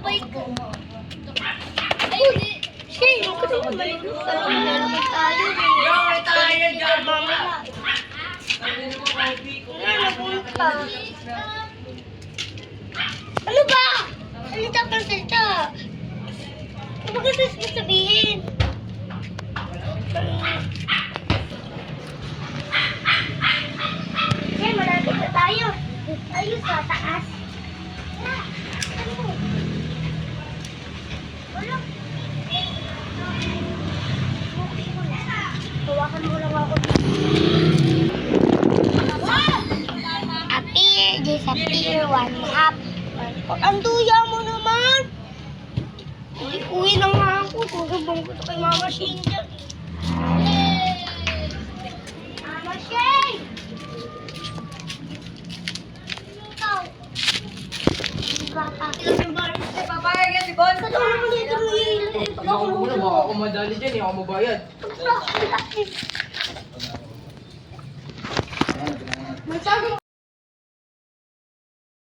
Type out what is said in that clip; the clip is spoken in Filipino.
tinapay ko. Ay, hindi. Shane, kasi maligo ka lang. Lalakad tayo. May tayo dyan, mga. Napunta. Ano ba? Salita ka salita. Ano ba kasi sabihin? Okay, malapit na tayo. Tayo sa taas. Wala. Hawakan mo lang ako. Appear, disappear, one half. Ang duya mo naman. Uwi na nga ako. Tutubong ko ito kay Mama Shane dyan. Mama Shane! Ikaw. Bata. Papayag yan, si Bon. Ba't ako naman dito lumilit? Pag ako muna, baka ako madali dyan, hindi ako mabayad. Magsabi